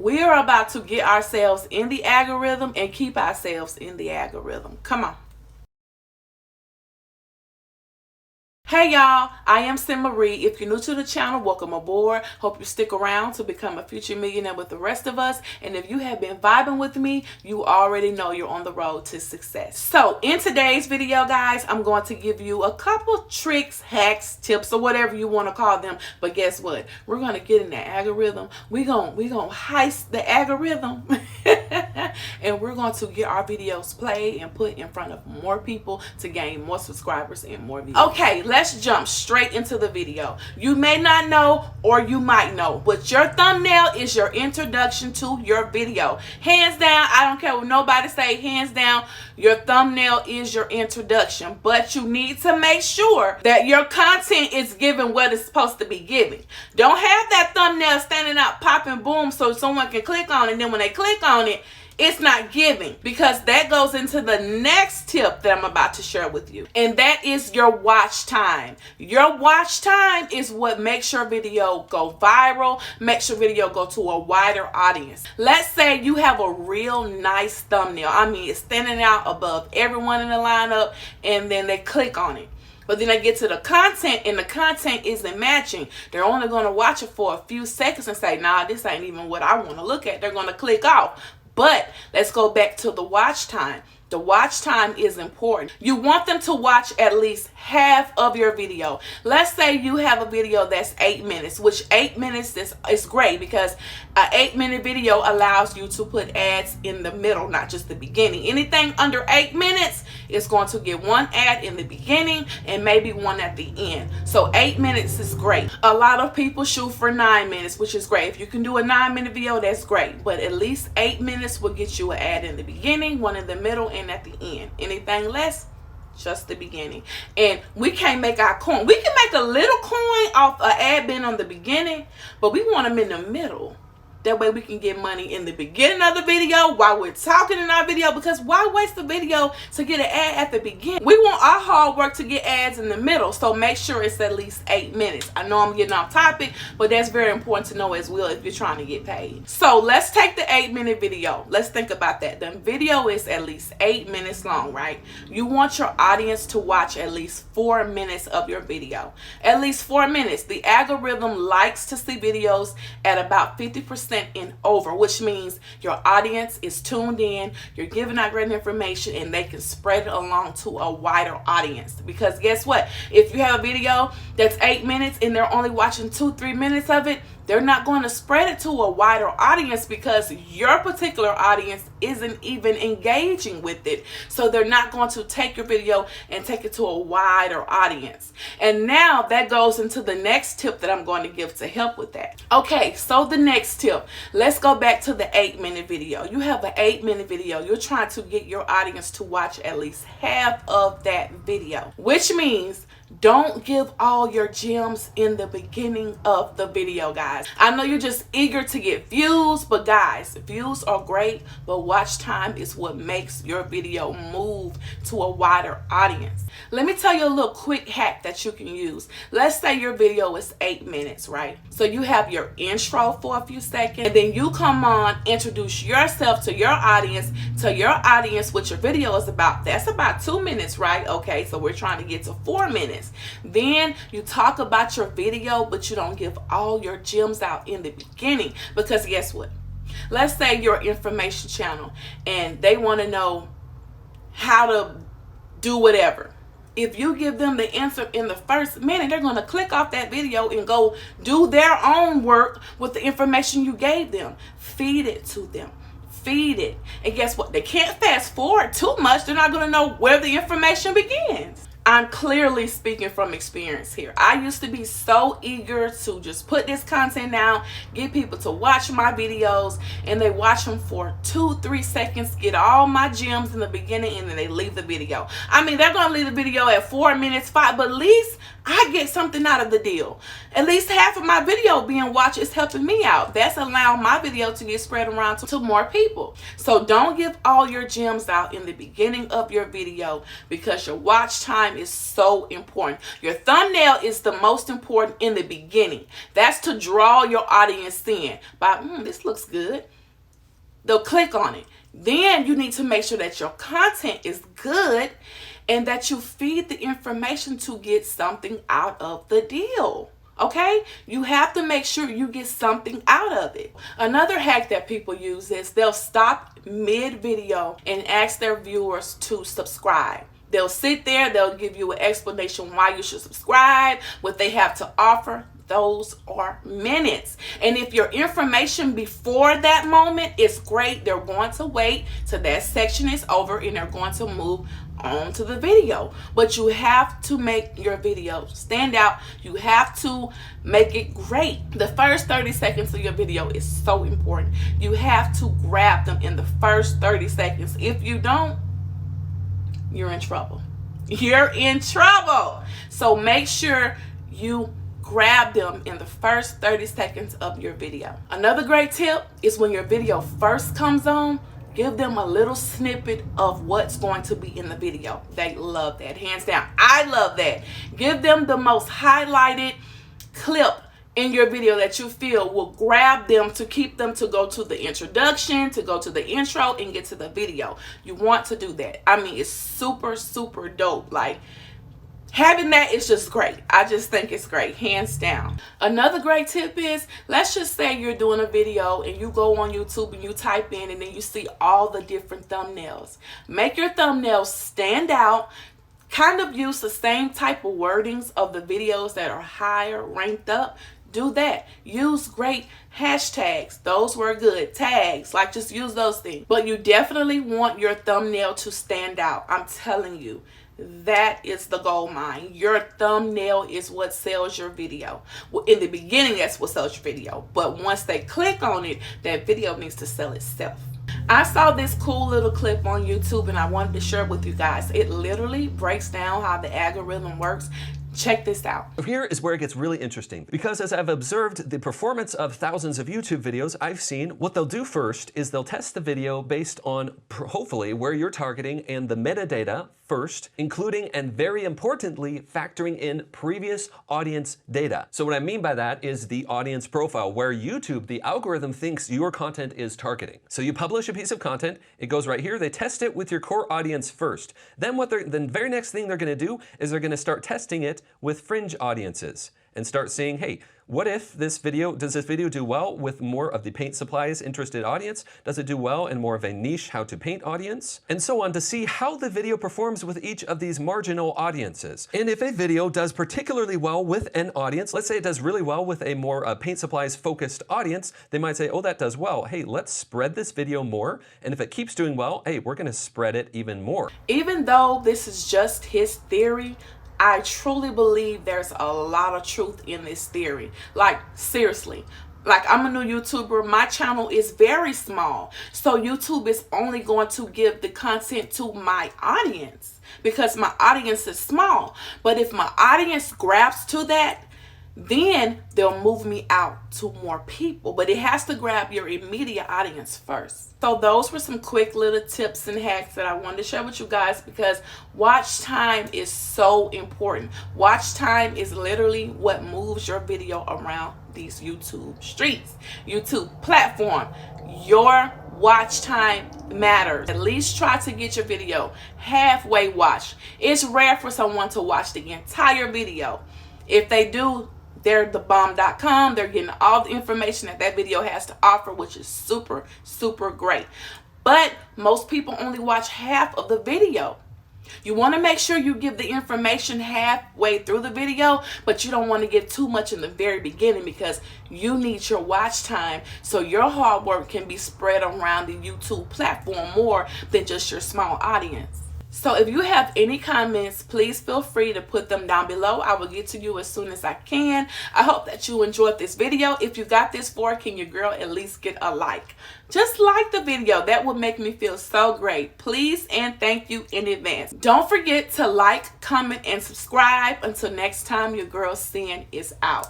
We are about to get ourselves in the algorithm and keep ourselves in the algorithm. Come on. Hey y'all, I am Sim Marie. If you're new to the channel, welcome aboard. Hope you stick around to become a future millionaire with the rest of us. And if you have been vibing with me, you already know you're on the road to success. So in today's video, guys, I'm going to give you a couple tricks, hacks, tips, or whatever you want to call them. But guess what? We're going to get in the algorithm. We're going to heist the algorithm. And we're going to get our videos played and put in front of more people to gain more subscribers and more views. Okay, let's jump straight into the video. You may not know, or you might know, but your thumbnail is your introduction to your video. Hands down, I don't care what nobody say, hands down, your thumbnail is your introduction. But you need to make sure that your content is giving what it's supposed to be giving. Don't have that thumbnail standing out, popping, boom, so someone can click on it, and then when they click on it, it's not giving, because that goes into the next tip that I'm about to share with you. And that is your watch time. Your watch time is what makes your video go viral, makes your video go to a wider audience. Let's say you have a real nice thumbnail. I mean, it's standing out above everyone in the lineup, and then they click on it. But then they get to the content and the content isn't matching. They're only going to watch it for a few seconds and say, nah, this ain't even what I want to look at. They're going to click off. But let's go back to the watch time. The watch time is important. You want them to watch at least half of your video. Let's say you have a video that's 8 minutes, which 8 minutes is great, because an 8-minute video allows you to put ads in the middle, not just the beginning. Anything under 8 minutes is going to get one ad in the beginning and maybe one at the end. So 8 minutes is great. A lot of people shoot for 9 minutes, which is great. If you can do a 9-minute video, that's great. But at least 8 minutes will get you an ad in the beginning, one in the middle, and at the end. Anything less, just the beginning. And we can't make our coin. We can make a little coin off an ad being on the beginning, but we want them in the middle. That way we can get money in the beginning of the video while we're talking in our video, because why waste the video to get an ad at the beginning? We want our hard work to get ads in the middle, so make sure it's at least 8 minutes. I know I'm getting off topic, but that's very important to know as well if you're trying to get paid. So let's take the 8-minute video. Let's think about that. The video is at least 8 minutes long, right? You want your audience to watch at least 4 minutes of your video. At least 4 minutes. The algorithm likes to see videos at about 50% and over, which means your audience is tuned in, you're giving out great information, and they can spread it along to a wider audience. Because guess what? If you have a video that's 8 minutes and they're only watching 2-3 minutes of it, they're not going to spread it to a wider audience, because your particular audience isn't even engaging with it. So they're not going to take your video and take it to a wider audience. And now that goes into the next tip that I'm going to give to help with that. Okay, so the next tip, let's go back to the 8-minute video. You have an 8-minute video. You're trying to get your audience to watch at least half of that video, which means don't give all your gems in the beginning of the video, guys. I know you're just eager to get views, but guys, views are great, but watch time is what makes your video move to a wider audience. Let me tell you a little quick hack that you can use. Let's say your video is 8 minutes, right? So you have your intro for a few seconds, and then you come on, introduce yourself to your audience, what your video is about. That's about 2 minutes, right? Okay, so we're trying to get to 4 minutes. Then you talk about your video, but you don't give all your gems out in the beginning, because guess what? Let's say your information channel and they want to know how to do whatever. If you give them the answer in the first minute, they're going to click off that video and go do their own work with the information you gave them. Feed it to them. Feed it. And guess what? They can't fast forward too much. They're not going to know where the information begins. I'm clearly speaking from experience here. I used to be so eager to just put this content out, get people to watch my videos, and they watch them for 2-3 seconds, get all my gems in the beginning, and then they leave the video. I mean, they're going to leave the video at 4 minutes, 5, but at least I get something out of the deal. At least half of my video being watched is helping me out. That's allowing my video to get spread around to more people. So don't give all your gems out in the beginning of your video, because your watch time is so important. Your thumbnail is the most important in the beginning. That's to draw your audience in by, this looks good. They'll click on it. Then you need to make sure that your content is good and that you feed the information to get something out of the deal. Okay? You have to make sure you get something out of it. Another hack that people use is they'll stop mid-video and ask their viewers to subscribe. They'll sit there, they'll give you an explanation why you should subscribe, what they have to offer. Those are minutes. And if your information before that moment is great, they're going to wait till that section is over and they're going to move on to the video. But you have to make your video stand out. You have to make it great. The first 30 seconds of your video is so important. You have to grab them in the first 30 seconds. If you don't, you're in trouble. You're in trouble. So make sure you grab them in the first 30 seconds of your video. Another great tip is when your video first comes on, give them a little snippet of what's going to be in the video. They love that, hands down. I love that. Give them the most highlighted clip in your video that you feel will grab them to keep them to go to the introduction, to go to the intro and get to the video. You want to do that. I mean, it's super, super dope. Like, having that is just great. I just think it's great, hands down. Another great tip is, let's just say you're doing a video and you go on YouTube and you type in and then you see all the different thumbnails. Make your thumbnails stand out. Kind of use the same type of wordings of the videos that are higher ranked up. Do that. Use great hashtags. Those were good. Tags. Like, just use those things. But you definitely want your thumbnail to stand out. I'm telling you. That is the gold mine. Your thumbnail is what sells your video. Well, in the beginning, that's what sells your video. But once they click on it, that video needs to sell itself. I saw this cool little clip on YouTube and I wanted to share it with you guys. It literally breaks down how the algorithm works. Check this out. Here is where it gets really interesting, because as I've observed the performance of thousands of YouTube videos, I've seen what they'll do first is they'll test the video based on hopefully where you're targeting and the metadata first, including and very importantly factoring in previous audience data. So what I mean by that is the audience profile, where YouTube, the algorithm, thinks your content is targeting. So you publish a piece of content, it goes right here, they test it with your core audience first. Then the very next thing they're going to do is they're going to start testing it with fringe audiences and start saying, hey, what if does this video do well with more of the paint supplies interested audience? Does it do well in more of a niche how to paint audience? And so on, to see how the video performs with each of these marginal audiences. And if a video does particularly well with an audience, let's say it does really well with a more paint supplies focused audience, they might say, oh, that does well. Hey, let's spread this video more. And if it keeps doing well, hey, we're gonna spread it even more. Even though this is just his theory, I truly believe there's a lot of truth in this theory. Like, seriously. Like, I'm a new YouTuber. My channel is very small. So YouTube is only going to give the content to my audience because my audience is small. But if my audience grabs to that, then they'll move me out to more people. But it has to grab your immediate audience first. So those were some quick little tips and hacks that I wanted to share with you guys, because watch time is so important. Watch time is literally what moves your video around these YouTube streets, YouTube platform. Your watch time matters. At least try to get your video halfway watched. It's rare for someone to watch the entire video. If they do, they're thebomb.com. They're getting all the information that video has to offer, which is super, super great. But most people only watch half of the video. You want to make sure you give the information halfway through the video, but you don't want to give too much in the very beginning, because you need your watch time so your hard work can be spread around the YouTube platform more than just your small audience. So if you have any comments, please feel free to put them down below. I will get to you as soon as I can. I hope that you enjoyed this video. If you got this far, can your girl at least get a like? Just like the video. That would make me feel so great. Please and thank you in advance. Don't forget to like, comment, and subscribe. Until next time, your girl Sin is out.